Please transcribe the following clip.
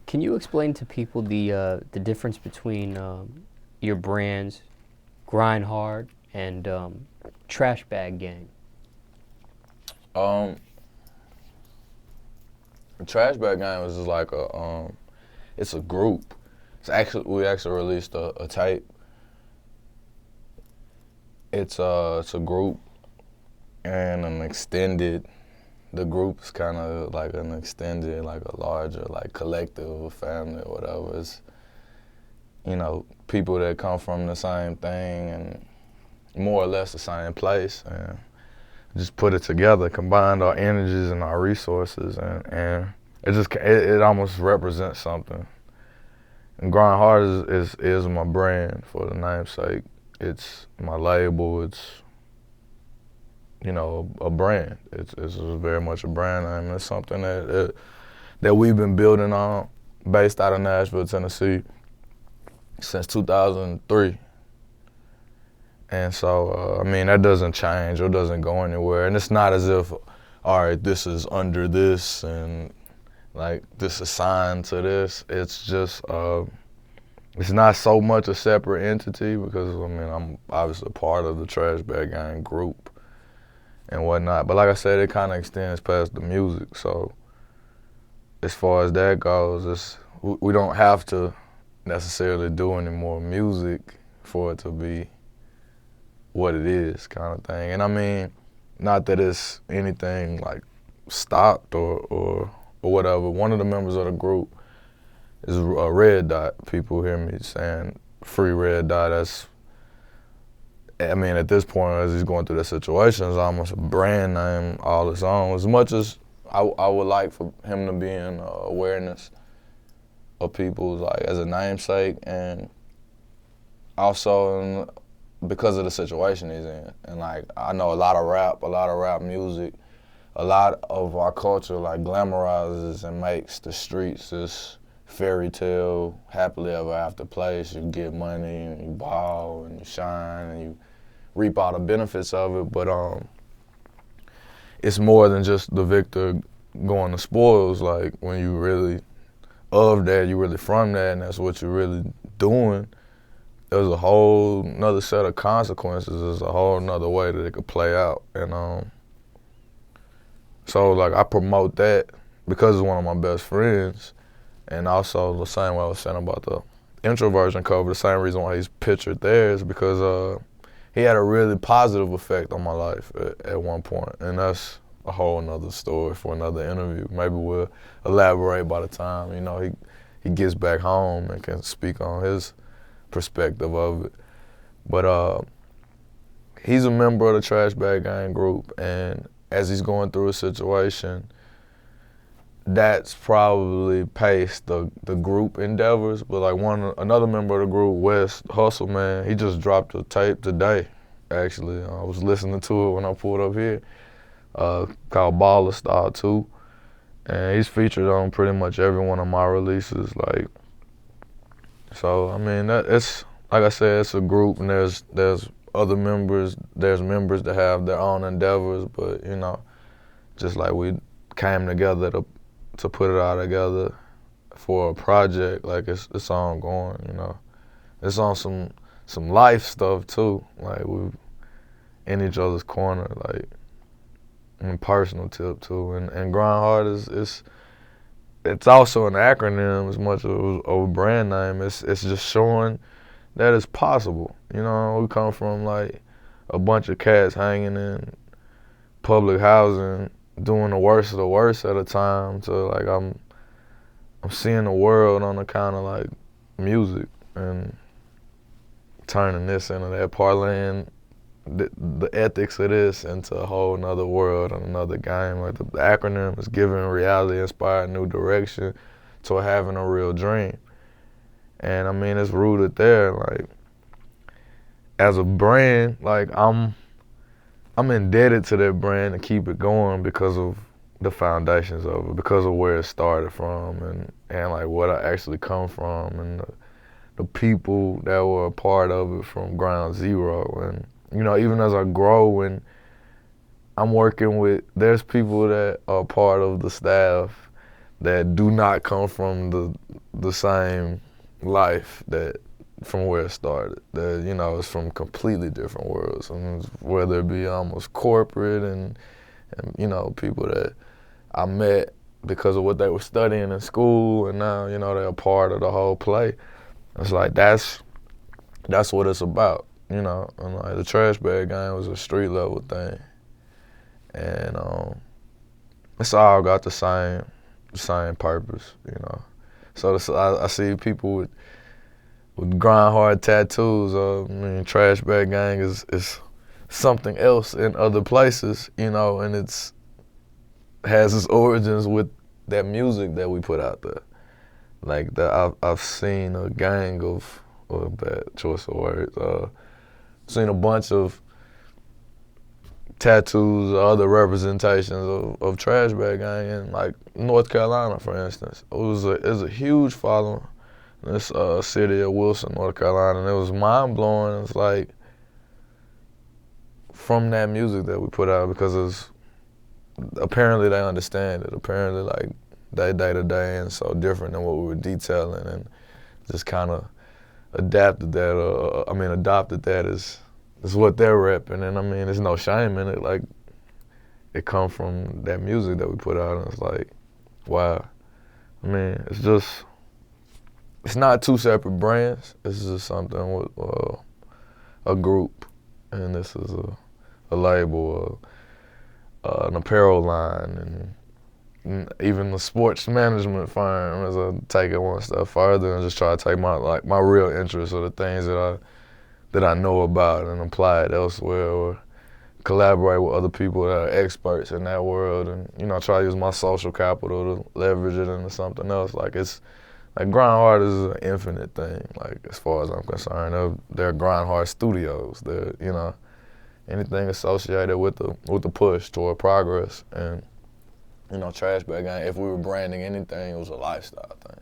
Can you explain to people the difference between your brands, Grind Hard and Trash Bag Gang? Um, the Trash Bag Gang was just like it's a group. We actually released a tape. It's a group and an extended. The group is kind of like an extended, like a larger, like collective, a family, or whatever. It's, people that come from the same thing and more or less the same place, and just put it together, combined our energies and our resources, and it almost represents something. And Grind Hard is my brand for the namesake. It's my label. It's a brand. It's very much a brand name. It's something that we've been building on, based out of Nashville, Tennessee, since 2003. And so, that doesn't change or doesn't go anywhere. And it's not as if, all right, this is under this and like this is signed to this. It's just, it's not so much a separate entity because, I'm obviously part of the Trash Bag Gang group and whatnot. But like I said, it kind of extends past the music. So as far as that goes, we don't have to necessarily do any more music for it to be what it is, kind of thing. And not that it's anything like stopped or whatever. One of the members of the group is a Red Dot. People hear me saying Free Red Dot. At this point, as he's going through that situation, it's almost a brand name all its own. As much as I would like for him to be in awareness of people, like as a namesake, and also because of the situation he's in. And like, I know a lot of rap music, a lot of our culture like glamorizes and makes the streets this fairy tale, happily ever after place. You get money and you ball and you shine and you reap all the benefits of it. But it's more than just the victor going to spoils. Like when you really of that, you really from that, and that's what you're really doing. There's a whole another set of consequences. There's a whole another way that it could play out. And so like I promote that because it's one of my best friends. And also the same way I was saying about the introversion cover, the same reason why he's pictured there is because he had a really positive effect on my life at one point. And that's a whole nother story for another interview. Maybe we'll elaborate by the time, he gets back home and can speak on his perspective of it. But he's a member of the Trash Bag Gang group, and as he's going through a situation, that's probably paced the group endeavors. But like another member of the group, West Hustle, man, he just dropped a tape today, actually. I was listening to it when I pulled up here, called Baller Style 2. And he's featured on pretty much every one of my releases. Like, so it's like I said, it's a group, and there's other members. There's members that have their own endeavors, but just like we came together to put it all together for a project, like it's ongoing. It's on some life stuff too. Like we're in each other's corner, like in personal tip too. And Grind Hard it's also an acronym as much as a brand name. It's just showing that it's possible. We come from like a bunch of cats hanging in public housing, doing the worst of the worst at a time, to like I'm seeing the world on account of like music and turning this into that, parlaying the ethics of this into a whole nother world and another game. Like the acronym is giving reality inspired new direction to having a real dream. And it's rooted there. Like as a brand, like I'm indebted to that brand to keep it going because of the foundations of it, because of where it started from and like what I actually come from and the people that were a part of it from ground zero. And even as I grow and I'm working with, there's people that are part of the staff that do not come from the same life that from where it started. That, you know, it's from completely different worlds. I mean, whether it be almost corporate and you know, people that I met because of what they were studying in school, and now, you know, they're a part of the whole play. It's like that's what it's about, you know. And like the Trash Bag Gang was a street level thing, and it's all got the same purpose, you know. So I see people with grind hard tattoos. I mean, Trash Bag Gang is something else in other places, you know, and has its origins with that music that we put out there. Like that, I've seen a gang of bad choice of words. Seen a bunch of tattoos or other representations of Trash Bag Gang in like North Carolina, for instance. It's a huge following in this city of Wilson, North Carolina, and it was mind blowing. It's like from that music that we put out, because apparently they understand it. Apparently, like, they day to day and so different than what we were detailing, and just kind of adopted that as what they're repping. And I mean, there's no shame in it. Like, it come from that music that we put out, and it's like, wow. I mean, it's not two separate brands. This is just something with a group, and this is a label, an apparel line, and even the sports management firm, as I take it one step further and just try to take my real interests or the things that I know about and apply it elsewhere, or collaborate with other people that are experts in that world, and, you know, try to use my social capital to leverage it into something else. Like, it's like Grind Hard is an infinite thing. Like, as far as I'm concerned, they're Grind Hard Studios. They're, you know, anything associated with the push toward progress. And, you know, Trash Bag Gang, if we were branding anything, it was a lifestyle thing.